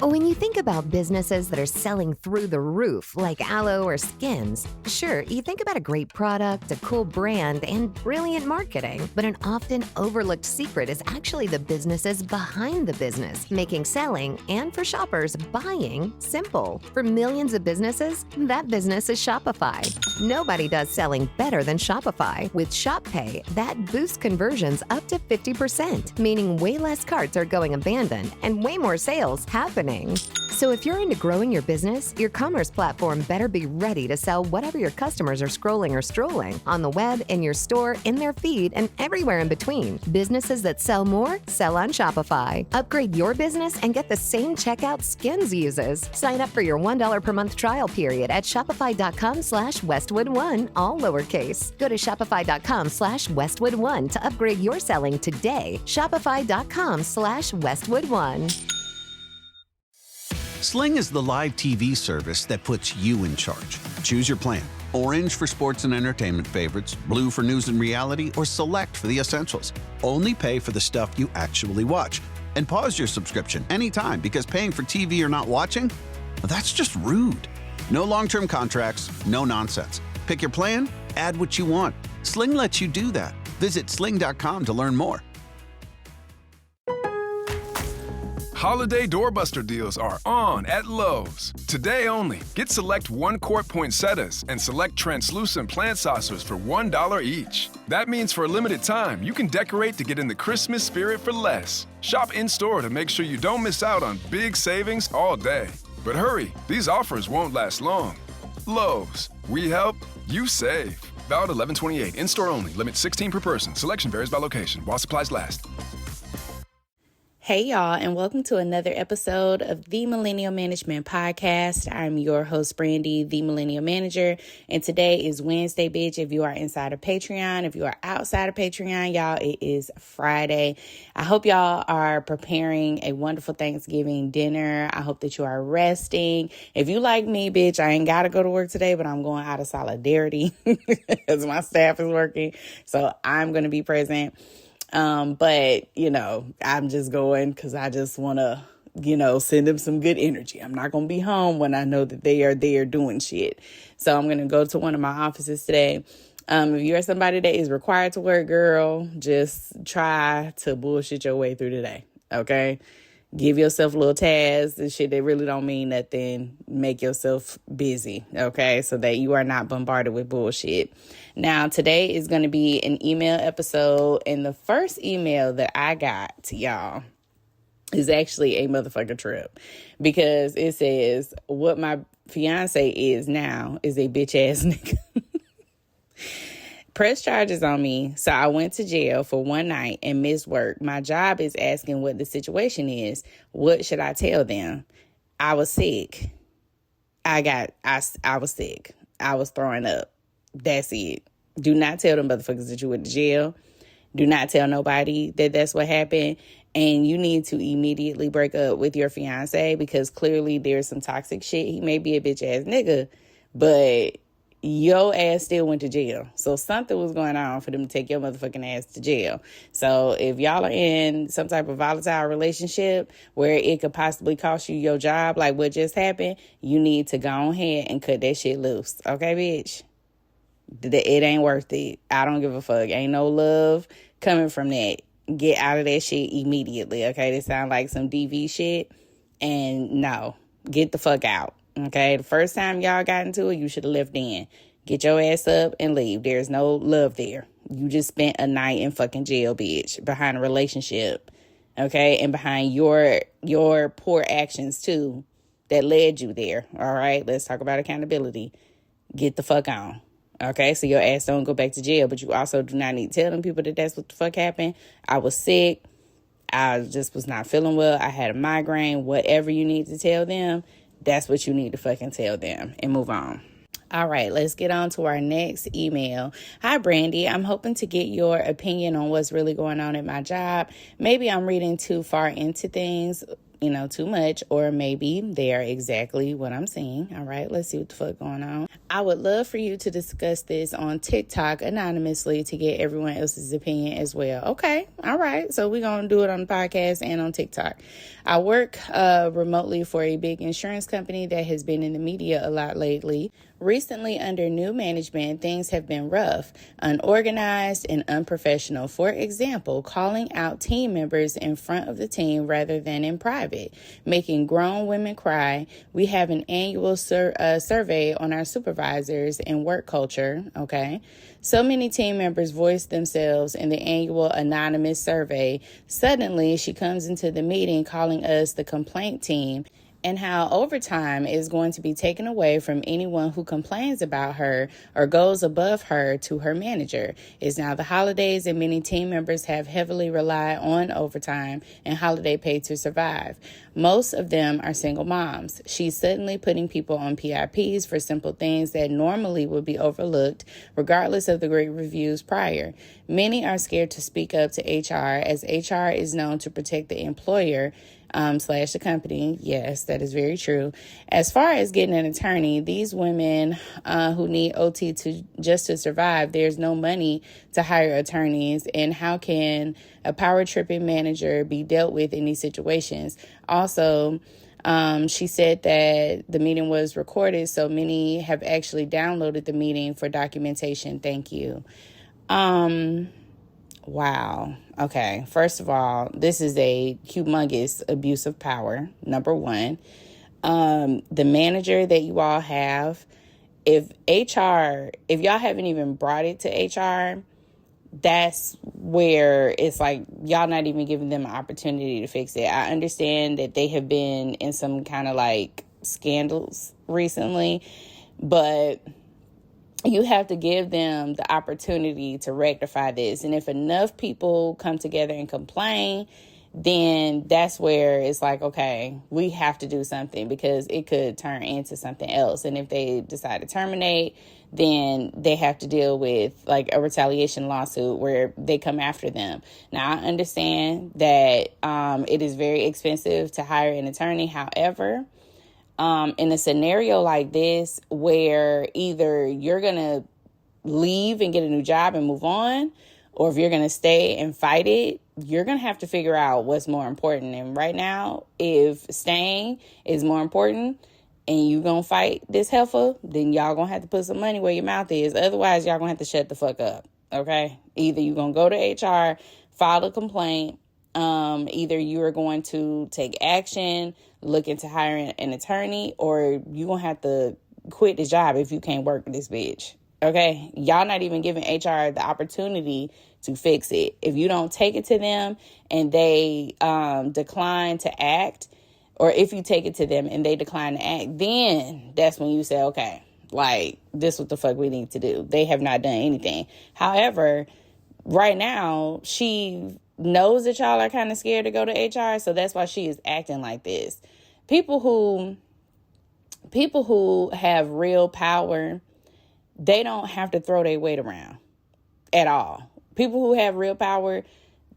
When you think about businesses that are selling through the roof, like aloe or Skims, sure, you think about a great product, a cool brand, and brilliant marketing. But an often overlooked secret is actually the businesses behind the business, making selling and for shoppers, buying simple. For millions of businesses, that business is Shopify. Nobody does selling better than Shopify. With Shop Pay, that boosts conversions up to 50%, meaning way less carts are going abandoned and way more sales happening. So if you're into growing your business, your commerce platform better be ready to sell whatever your customers are scrolling or strolling on the web, in your store, in their feed, and everywhere in between. Businesses that sell more sell on Shopify. Upgrade your business and get the same checkout Skims uses. Sign up for your $1 per month trial period at shopify.com/Westwood1, all lowercase. Go to shopify.com/Westwood1 to upgrade your selling today. Shopify.com/Westwood1. Sling is the live TV service that puts you in charge. Choose your plan. Orange for sports and entertainment favorites, blue for news and reality, or select for the essentials. Only pay for the stuff you actually watch. And pause your subscription anytime, because paying for TV you're not watching? Well, that's just rude. No long-term contracts, no nonsense. Pick your plan, add what you want. Sling lets you do that. Visit sling.com to learn more. Holiday doorbuster deals are on at Lowe's. Today only, get select 1-quart poinsettias and select translucent plant saucers for $1 each. That means for a limited time, you can decorate to get in the Christmas spirit for less. Shop in-store to make sure you don't miss out on big savings all day. But hurry, these offers won't last long. Lowe's, we help, you save. Valid 11/28, in-store only, limit 16 per person. Selection varies by location, while supplies last. Hey, y'all, and welcome to another episode of the Millennial Management Podcast. I'm your host, Brandy, the Millennial Manager, and today is Wednesday, bitch. If you are inside of Patreon, if you are outside of Patreon, y'all, it is Friday. I hope y'all are preparing a wonderful Thanksgiving dinner. I hope that you are resting. If you like me, bitch, I ain't got to go to work today, but I'm going out of solidarity because my staff is working, so I'm going to be present. But, I'm just going because I just want to, send them some good energy. I'm not going to be home when I know that they are there doing shit. So I'm going to go to one of my offices today. If you're somebody that is required to work, girl, just try to bullshit your way through today. Okay. Give yourself little tasks and shit that really don't mean nothing. Make yourself busy, okay, so that you are not bombarded with bullshit. Now, today is going to be an email episode, and the first email that I got to y'all is actually a motherfucking trip, because it says, what my fiance is now is a bitch-ass nigga. Press charges on me, so I went to jail for one night and missed work. My job is asking what the situation is. What should I tell them? I was sick. I was sick. I was throwing up. That's it. Do not tell them motherfuckers that you went to jail. Do not tell nobody that that's what happened. And you need to immediately break up with your fiance, because clearly there's some toxic shit. He may be a bitch ass nigga, but your ass still went to jail. So something was going on for them to take your motherfucking ass to jail. So if y'all are in some type of volatile relationship where it could possibly cost you your job, like what just happened, you need to go ahead and cut that shit loose. Okay, bitch? It ain't worth it. I don't give a fuck. Ain't no love coming from that. Get out of that shit immediately. Okay? This sound like some DV shit. And no, get the fuck out. Okay, the first time y'all got into it, you should have left then. Get your ass up and leave. There's no love there. You just spent a night in fucking jail, bitch, behind a relationship. Okay, and behind your poor actions too that led you there. All right, let's talk about accountability. Get the fuck on. Okay, so your ass don't go back to jail, but you also do not need to tell them people that that's what the fuck happened. I was sick. I just was not feeling well. I had a migraine. Whatever you need to tell them, that's what you need to fucking tell them and move on. All right, let's get on to our next email. Hi, Brandy. I'm hoping to get your opinion on what's really going on at my job. Maybe I'm reading too far into things. too much, or maybe they are exactly what I'm seeing. All right, let's see what the fuck going on. I would love for you to discuss this on TikTok anonymously to get everyone else's opinion as well. Okay, all right. So we're going to do it on the podcast and on TikTok. I work remotely for a big insurance company that has been in the media a lot lately. Recently, under new management, things have been rough, unorganized, and unprofessional. For example, calling out team members in front of the team rather than in private, making grown women cry. We have an annual survey on our supervisors and work culture, okay? So many team members voiced themselves in the annual anonymous survey. Suddenly, she comes into the meeting calling us the complaint team, and how overtime is going to be taken away from anyone who complains about her or goes above her to her manager. It's now the holidays, and many team members have heavily relied on overtime and holiday pay to survive. Most of them are single moms. She's suddenly putting people on PIPs for simple things that normally would be overlooked, regardless of the great reviews prior. Many are scared to speak up to HR, as HR is known to protect the employer / the company. Yes, that is very true. As far as getting an attorney, these women who need OT just to survive, there's no money to hire attorneys. And how can a power tripping manager be dealt with in these situations? Also, she said that the meeting was recorded, so many have actually downloaded the meeting for documentation. Thank you. Wow. Okay. First of all, this is a humongous abuse of power. Number one, the manager that you all have, if y'all haven't even brought it to HR, that's where it's like y'all not even giving them an opportunity to fix it. I understand that they have been in some kind of like scandals recently, but you have to give them the opportunity to rectify this. And if enough people come together and complain, then that's where it's like, okay, we have to do something, because it could turn into something else. And if they decide to terminate, then they have to deal with like a retaliation lawsuit where they come after them. Now, I understand that it is very expensive to hire an attorney. However, in a scenario like this, where either you're going to leave and get a new job and move on, or if you're going to stay and fight it, you're going to have to figure out what's more important. And right now, if staying is more important and you going to fight this heifer, then y'all going to have to put some money where your mouth is. Otherwise, y'all going to have to shut the fuck up, okay? Either you're going to go to HR, file a complaint, either you are going to take action, look into hiring an attorney, or you're going to have to quit the job if you can't work with this bitch. Okay? Y'all not even giving HR the opportunity to fix it. If you don't take it to them and they decline to act, or if you take it to them and they decline to act, then that's when you say, okay, like, this what the fuck we need to do. They have not done anything. However, right now, she knows that y'all are kind of scared to go to HR, so that's why she is acting like this. People who have real power, they don't have to throw their weight around at all. People who have real power,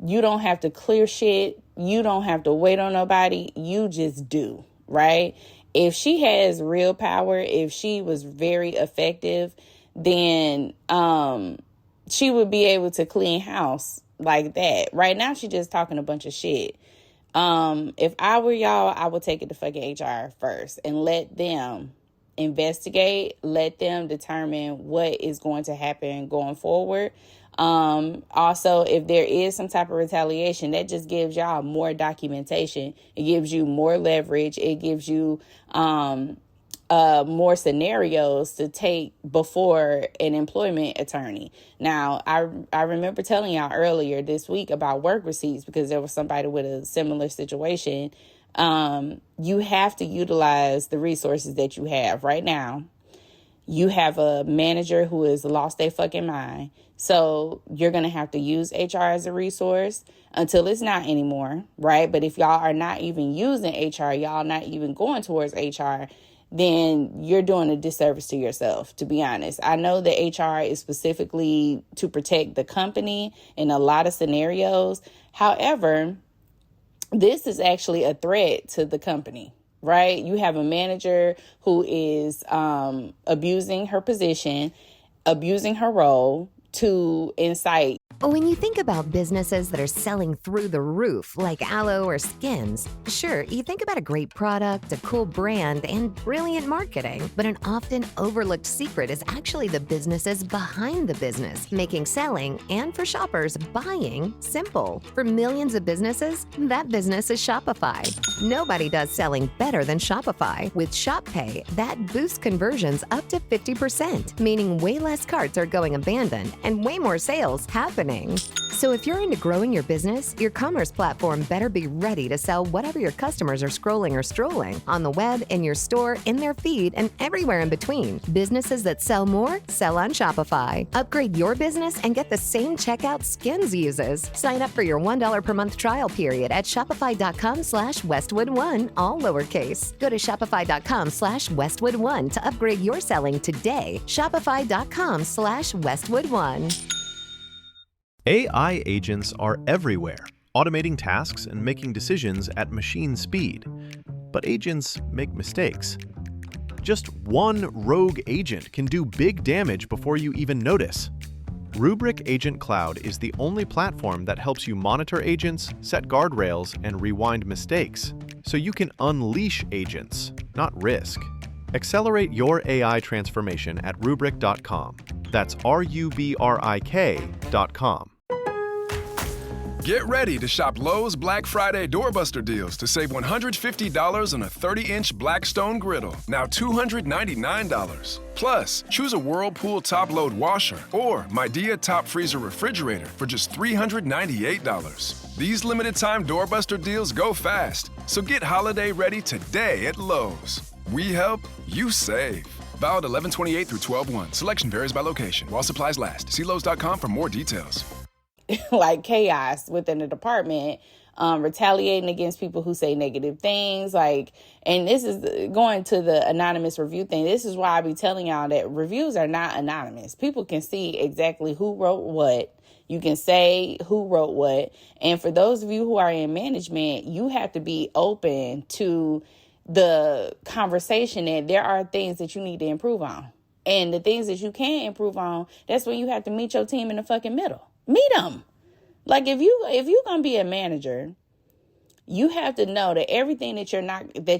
you don't have to clear shit. You don't have to wait on nobody. You just do, right? If she has real power, if she was very effective, then she would be able to clean house like that. Right now, she's just talking a bunch of shit. If I were y'all, I would take it to fucking HR first and let them investigate, let them determine what is going to happen going forward. Also, if there is some type of retaliation, that just gives y'all more documentation. It gives you more leverage. It gives you more scenarios to take before an employment attorney. Now, I remember telling y'all earlier this week about work receipts, because there was somebody with a similar situation. You have to utilize the resources that you have right now. You have a manager who has lost their fucking mind. So you're going to have to use HR as a resource until it's not anymore, right? But if y'all are not even using HR, y'all not even going towards HR, then you're doing a disservice to yourself, to be honest. I know that HR is specifically to protect the company in a lot of scenarios. However, this is actually a threat to the company, right? You have a manager who is abusing her position, abusing her role to incite. When you think about businesses that are selling through the roof, like aloe or Skims, sure, you think about a great product, a cool brand, and brilliant marketing. But an often overlooked secret is actually the businesses behind the business, making selling and, for shoppers, buying simple. For millions of businesses, that business is Shopify. Nobody does selling better than Shopify. With Shop Pay, that boosts conversions up to 50%, meaning way less carts are going abandoned and way more sales happening. So if you're into growing your business, your commerce platform better be ready to sell whatever your customers are scrolling or strolling on the web, in your store, in their feed, and everywhere in between. Businesses that sell more sell on Shopify. Upgrade your business and get the same checkout Skims uses. Sign up for your $1 per month trial period at shopify.com/Westwood1, all lowercase. Go to shopify.com/Westwood1 to upgrade your selling today. Shopify.com/Westwood1. AI agents are everywhere, automating tasks and making decisions at machine speed. But agents make mistakes. Just one rogue agent can do big damage before you even notice. Rubrik Agent Cloud is the only platform that helps you monitor agents, set guardrails, and rewind mistakes, so you can unleash agents, not risk. Accelerate your AI transformation at Rubrik.com. That's RUBRIK.com. Get ready to shop Lowe's Black Friday Doorbuster deals to save $150 on a 30-inch Blackstone griddle, now $299. Plus, choose a Whirlpool top-load washer or Midea top freezer refrigerator for just $398. These limited-time Doorbuster deals go fast, so get holiday ready today at Lowe's. We help, you save. Valid 11/28 through 12/1. Selection varies by location. While supplies last. See Lowe's.com for more details. Like chaos within the department, retaliating against people who say negative things. And this is going to the anonymous review thing. This is why I be telling y'all that reviews are not anonymous. People can see exactly who wrote what. You can say who wrote what. And for those of you who are in management, you have to be open to the conversation that there are things that you need to improve on. And the things that you can't improve on, that's when you have to meet your team in the fucking middle. Meet them. Like if you're gonna be a manager, you have to know that everything that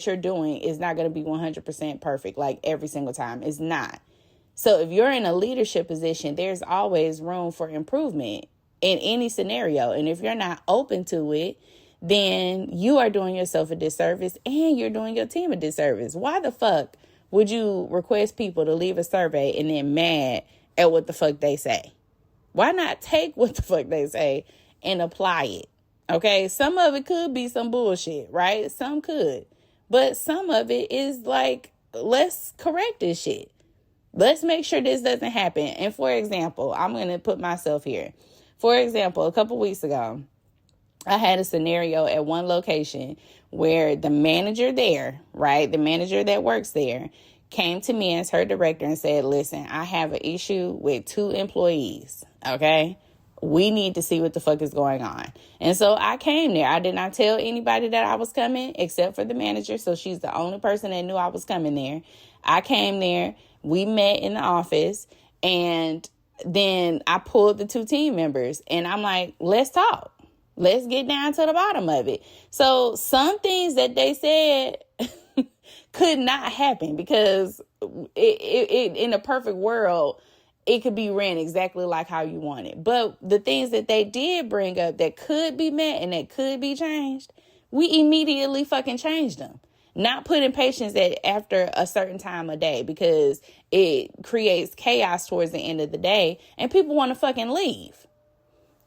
you're doing is not gonna be 100% perfect. Like every single time, it's not. So if you're in a leadership position, there's always room for improvement in any scenario. And if you're not open to it, then you are doing yourself a disservice and you're doing your team a disservice. Why the fuck would you request people to leave a survey and then mad at what the fuck they say? Why not take what the fuck they say and apply it? Okay, some of it could be some bullshit, right? Some could. But some of it is like, let's correct this shit. Let's make sure this doesn't happen. And for example, I'm going to put myself here. For example, a couple weeks ago, I had a scenario at one location where the manager there, right, the manager that works there, came to me as her director and said, listen, I have an issue with 2 employees, okay? We need to see what the fuck is going on. And so I came there. I did not tell anybody that I was coming except for the manager, so she's the only person that knew I was coming there. I came there. We met in the office, and then I pulled the 2 team members, and I'm like, let's talk. Let's get down to the bottom of it. So some things that they said could not happen because it in a perfect world, it could be ran exactly like how you want it. But the things that they did bring up that could be met and that could be changed, we immediately fucking changed them. Not putting patients at after a certain time of day because it creates chaos towards the end of the day and people want to fucking leave.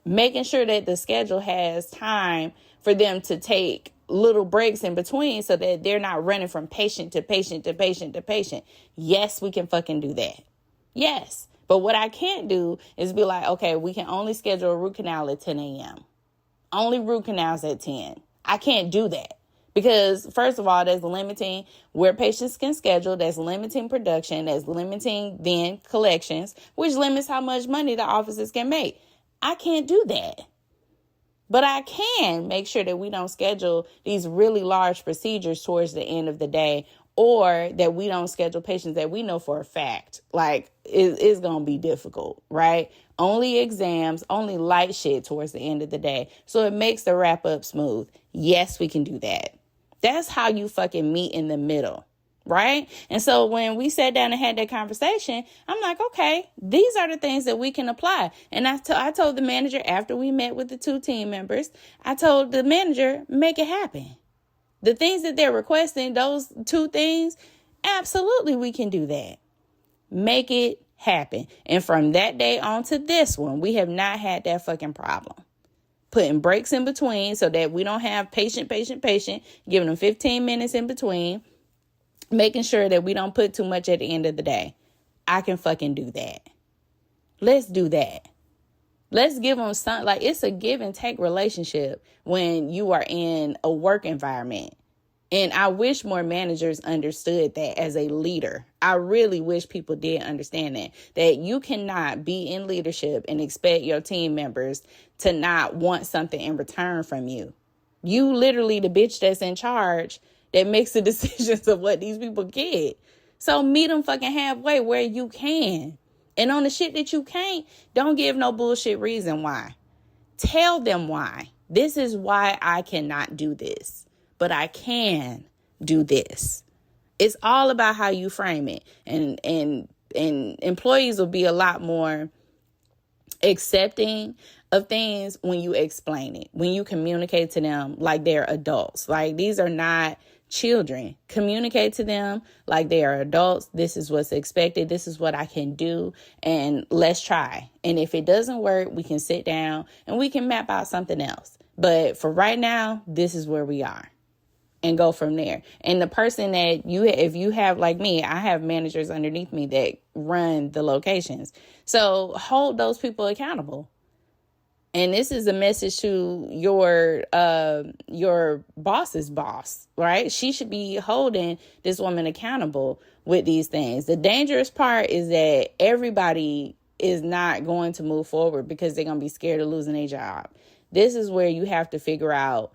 Making sure that the schedule has time for them to take little breaks in between so that they're not running from patient to patient to patient to patient. Yes, we can fucking do that. Yes. But what I can't do is be like, okay, we can only schedule a root canal at 10 a.m. Only root canals at 10. I can't do that. Because, first of all, that's limiting where patients can schedule. That's limiting production. That's limiting then collections, which limits how much money the offices can make. I can't do that. But I can make sure that we don't schedule these really large procedures towards the end of the day, or that we don't schedule patients that we know for a fact, like, it's going to be difficult, right? Only exams, only light shit towards the end of the day. So it makes the wrap up smooth. Yes, we can do that. That's how you fucking meet in the middle, right? And so when we sat down and had that conversation, I'm like, okay, these are the things that we can apply. And I told the manager after we met with the 2 team members, I told the manager, make it happen. The things that they're requesting, those 2 things, absolutely we can do that. Make it happen. And from that day on to this one, we have not had that fucking problem. Putting breaks in between so that we don't have patient, giving them 15 minutes in between, making sure that we don't put too much at the end of the day. I can fucking do that. Let's do that. Let's give them something. Like, it's a give and take relationship when you are in a work environment. And I wish more managers understood that as a leader. I really wish people did understand that you cannot be in leadership and expect your team members to not want something in return from you. You literally the bitch that's in charge that makes the decisions of what these people get. So meet them fucking halfway where you can. And on the shit that you can't, don't give no bullshit reason why. Tell them why. This is why I cannot do this, but I can do this. It's all about how you frame it. And employees will be a lot more accepting of things when you explain it, when you communicate to them like they're adults. Like, these are not children. Communicate to them like they are adults. This is what's expected. This is what I can do. And let's try. And if it doesn't work, we can sit down and we can map out something else. But for right now, this is where we are. And go from there. And the person that if you have, like me, I have managers underneath me that run the locations. So hold those people accountable. And this is a message to your boss's boss, right? She should be holding this woman accountable with these things. The dangerous part is that everybody is not going to move forward because they're going to be scared of losing their job. This is where you have to figure out,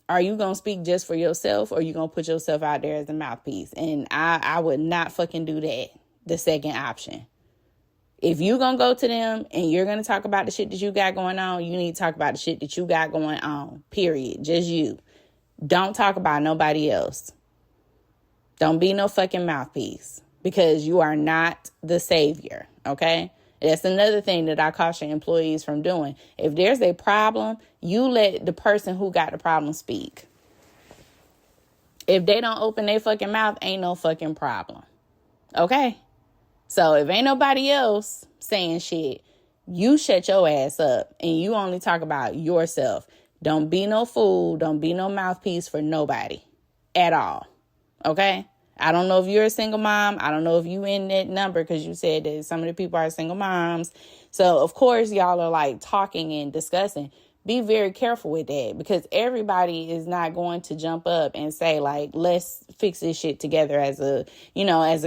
are you going to speak just for yourself, or are you going to put yourself out there as a mouthpiece? And I would not fucking do that, the second option. If you're going to go to them and you're going to talk about the shit that you got going on, you need to talk about the shit that you got going on, period. Just you. Don't talk about nobody else. Don't be no fucking mouthpiece, because you are not the savior, okay? That's another thing that I caution employees from doing. If there's a problem, you let the person who got the problem speak. If they don't open their fucking mouth, ain't no fucking problem, okay? So if ain't nobody else saying shit, you shut your ass up and you only talk about yourself. Don't be no fool. Don't be no mouthpiece for nobody at all. Okay? I don't know if you're a single mom. I don't know if you in that number, because you said that some of the people are single moms. So, of course, y'all are like talking and discussing. Be very careful with that, because everybody is not going to jump up and say, like, let's fix this shit together as a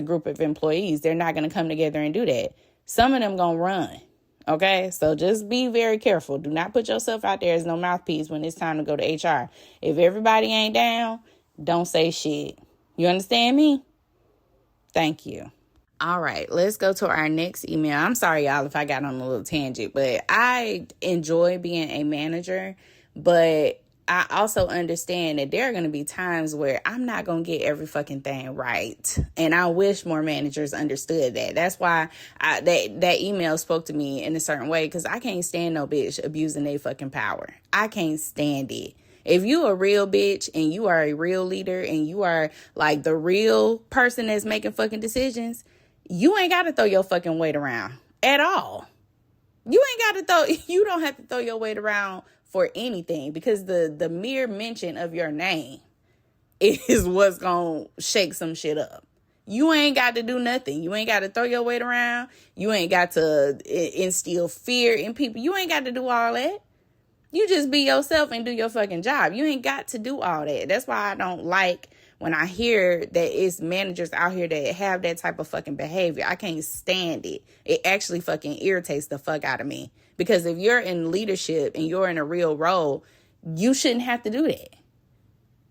group of employees. They're not going to come together and do that. Some of them going to run. Okay, so just be very careful. Do not put yourself out there as no mouthpiece when it's time to go to HR. If everybody ain't down, don't say shit. You understand me? Thank you. All right, let's go to our next email. I'm sorry, y'all, if I got on a little tangent, but I enjoy being a manager, but I also understand that there are going to be times where I'm not going to get every fucking thing right. And I wish more managers understood that. That's why that email spoke to me in a certain way, because I can't stand no bitch abusing their fucking power. I can't stand it. If you a real bitch and you are a real leader and you are like the real person that's making fucking decisions, you ain't got to throw your fucking weight around at all. You don't have to throw your weight around for anything, because the mere mention of your name is what's going to shake some shit up. You ain't got to do nothing. You ain't got to throw your weight around. You ain't got to instill fear in people. You ain't got to do all that. You just be yourself and do your fucking job. You ain't got to do all that. That's why I don't like when I hear that it's managers out here that have that type of fucking behavior, I can't stand it. It actually fucking irritates the fuck out of me. Because if you're in leadership and you're in a real role, you shouldn't have to do that.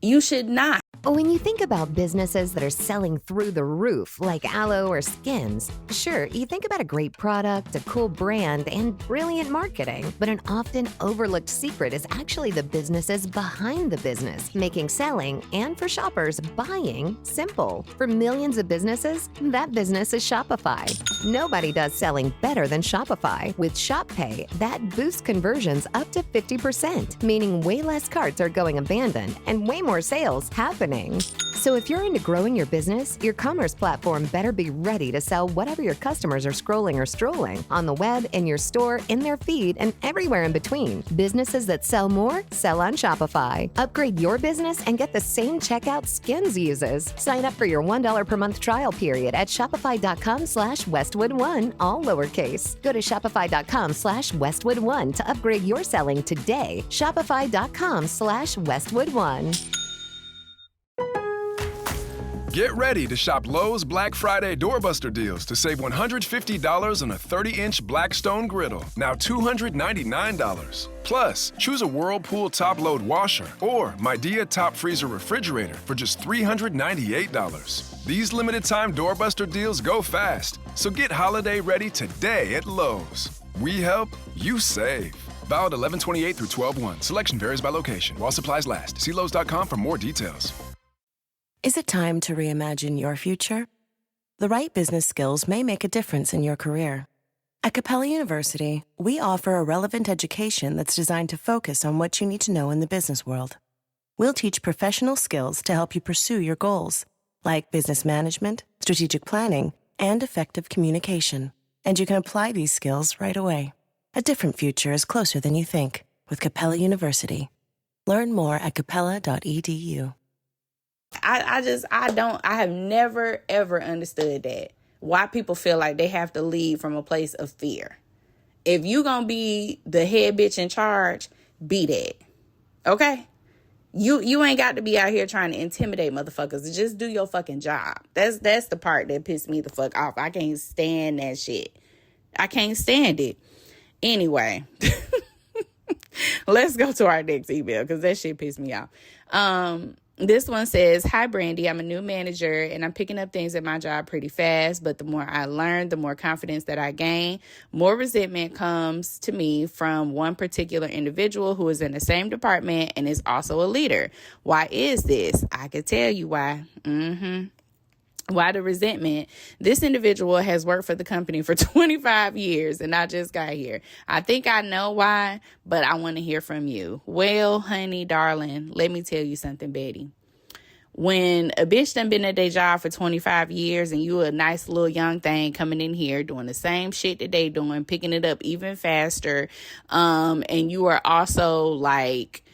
You should not. When you think about businesses that are selling through the roof, like Aloe or Skims, sure, you think about a great product, a cool brand, and brilliant marketing. But an often overlooked secret is actually the businesses behind the business, making selling, and for shoppers, buying, simple. For millions of businesses, that business is Shopify. Nobody does selling better than Shopify. With Shop Pay, that boosts conversions up to 50%, meaning way less carts are going abandoned and way more sales happening. So if you're into growing your business, your commerce platform better be ready to sell whatever your customers are scrolling or strolling on the web, in your store, in their feed, and everywhere in between. Businesses that sell more sell on Shopify. Upgrade your business and get the same checkout Skims uses. Sign up for your $1 per month trial period at shopify.com/Westwood1, all lowercase. Go to shopify.com/Westwood1 to upgrade your selling today. Shopify.com/Westwood1. Get ready to shop Lowe's Black Friday Doorbuster deals to save $150 on a 30-inch Blackstone griddle, now $299. Plus, choose a Whirlpool top-load washer or Midea top freezer refrigerator for just $398. These limited-time Doorbuster deals go fast, so get holiday ready today at Lowe's. We help, you save. Valid 11/28 through 12/1. Selection varies by location. While supplies last. See Lowe's.com for more details. Is it time to reimagine your future? The right business skills may make a difference in your career. At Capella University, we offer a relevant education that's designed to focus on what you need to know in the business world. We'll teach professional skills to help you pursue your goals, like business management, strategic planning, and effective communication. And you can apply these skills right away. A different future is closer than you think with Capella University. Learn more at capella.edu. I have never, ever understood that. Why people feel like they have to lead from a place of fear. If you gonna be the head bitch in charge, be that. Okay? You ain't got to be out here trying to intimidate motherfuckers. Just do your fucking job. That's the part that pissed me the fuck off. I can't stand that shit. I can't stand it. Anyway, let's go to our next email because that shit pissed me off. This one says, "Hi, Brandy. I'm a new manager and I'm picking up things at my job pretty fast. But the more I learn, the more confidence that I gain. More resentment comes to me from one particular individual who is in the same department and is also a leader. Why is this? I could tell you why. Why the resentment? This individual has worked for the company for 25 years and I just got here. I think I know why, but I want to hear from you." Well, honey, darling, let me tell you something, Betty. When a bitch done been at their job for 25 years and you a nice little young thing coming in here doing the same shit that they doing, picking it up even faster, and you are also like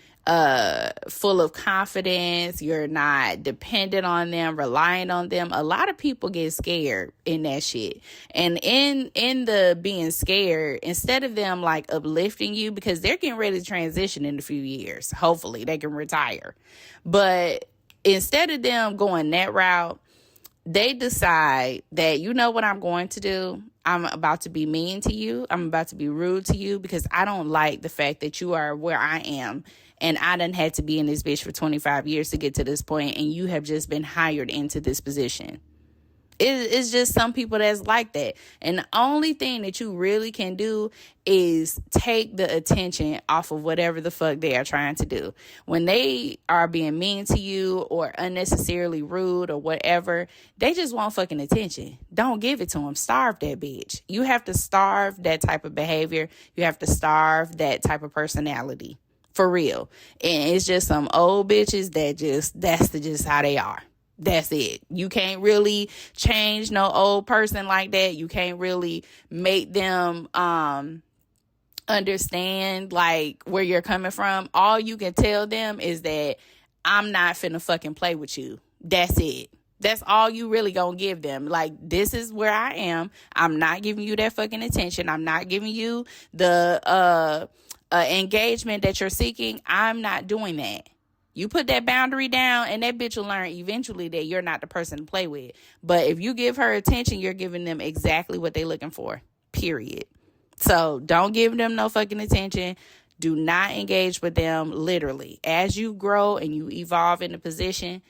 full of confidence, you're not dependent on them, relying on them. A lot of people get scared in that shit. And in the being scared, instead of them like uplifting you, because they're getting ready to transition in a few years, hopefully they can retire. But instead of them going that route, they decide that, you know what I'm going to do? I'm about to be mean to you. I'm about to be rude to you because I don't like the fact that you are where I am. And I done had to be in this bitch for 25 years to get to this point, and you have just been hired into this position. It's just some people that's like that. And the only thing that you really can do is take the attention off of whatever the fuck they are trying to do. When they are being mean to you or unnecessarily rude or whatever, they just want fucking attention. Don't give it to them. Starve that bitch. You have to starve that type of behavior. You have to starve that type of personality. For real. And it's just some old bitches that that's just how they are. That's it. You can't really change no old person like that. You can't really make them understand like where you're coming from. All you can tell them is that I'm not finna fucking play with you. That's it. That's all you really gonna give them. Like, this is where I am. I'm not giving you that fucking attention. I'm not giving you the engagement that you're seeking. I'm not doing that. You put that boundary down, and that bitch will learn eventually that you're not the person to play with. But if you give her attention, you're giving them exactly what they're looking for, period. So don't give them no fucking attention. Do not engage with them, literally. As you grow and you evolve in the position,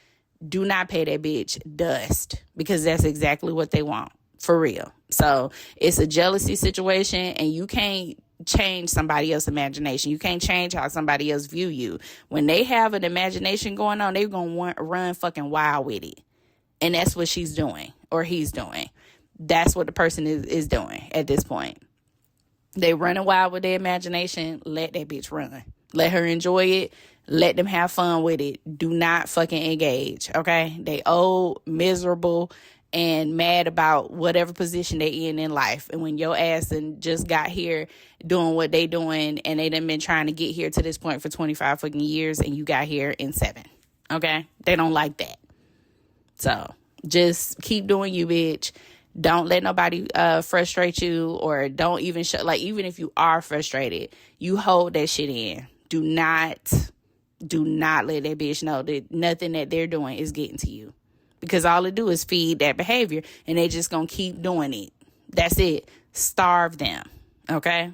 do not pay that bitch dust, because that's exactly what they want, for real. So it's a jealousy situation, and you can't change somebody else's imagination. You can't change how somebody else view you. When they have an imagination going on, they're going to run fucking wild with it. And that's what she's doing, or he's doing. That's what the person is doing at this point. They running wild with their imagination. Let that bitch run. Let her enjoy it. Let them have fun with it. Do not fucking engage, okay? They old, miserable, and mad about whatever position they in life. And when your ass and just got here doing what they doing, and they done been trying to get here to this point for 25 fucking years, and you got here in 7, okay? They don't like that. So just keep doing you, bitch. Don't let nobody frustrate you, or don't even show, like, even if you are frustrated, you hold that shit in. Do not let that bitch know that nothing that they're doing is getting to you, because all it do is feed that behavior, and they just gonna keep doing it. That's it. Starve them. Okay.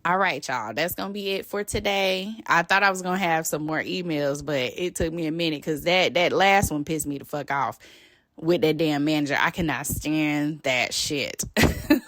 All right, y'all. That's gonna be it for today. I thought I was gonna have some more emails, but it took me a minute, because that last one pissed me the fuck off with that damn manager. I cannot stand that shit.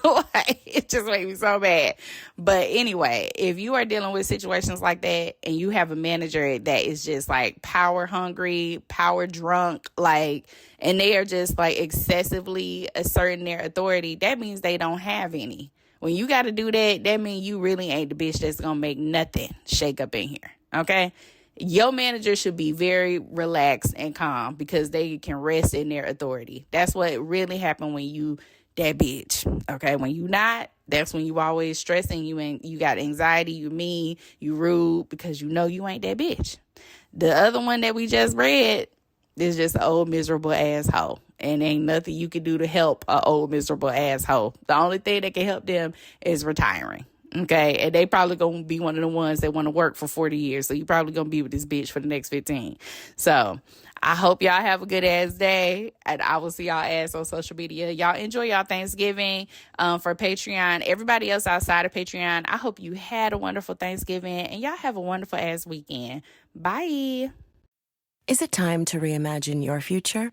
Like, it just made me so mad. But anyway, if you are dealing with situations like that, and you have a manager that is just like power hungry, power drunk, like, and they are just like excessively asserting their authority, that means they don't have any. When you got to do that, that means you really ain't the bitch that's going to make nothing shake up in here. Okay? Your manager should be very relaxed and calm, because they can rest in their authority. That's what really happened when you that bitch. Okay? When you not, that's when you always stressing. You got anxiety, you mean, you rude, because you know you ain't that bitch. The other one that we just read is just an old miserable asshole. And ain't nothing you can do to help an old miserable asshole. The only thing that can help them is retiring. Okay, and they probably gonna be one of the ones that want to work for 40 years. So you probably gonna be with this bitch for the next 15. So I hope y'all have a good ass day, and I will see y'all ass on social media. Y'all enjoy y'all Thanksgiving for Patreon. Everybody else outside of Patreon, I hope you had a wonderful Thanksgiving, and y'all have a wonderful ass weekend. Bye. Is it time to reimagine your future?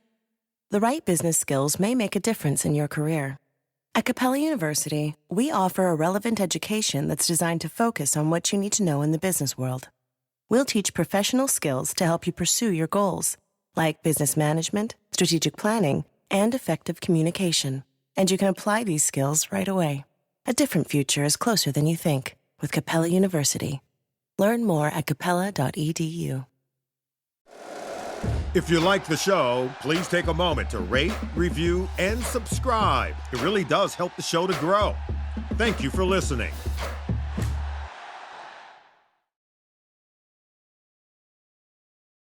The right business skills may make a difference in your career. At Capella University, we offer a relevant education that's designed to focus on what you need to know in the business world. We'll teach professional skills to help you pursue your goals, like business management, strategic planning, and effective communication. And you can apply these skills right away. A different future is closer than you think with Capella University. Learn more at capella.edu. If you like the show, please take a moment to rate, review, and subscribe. It really does help the show to grow. Thank you for listening.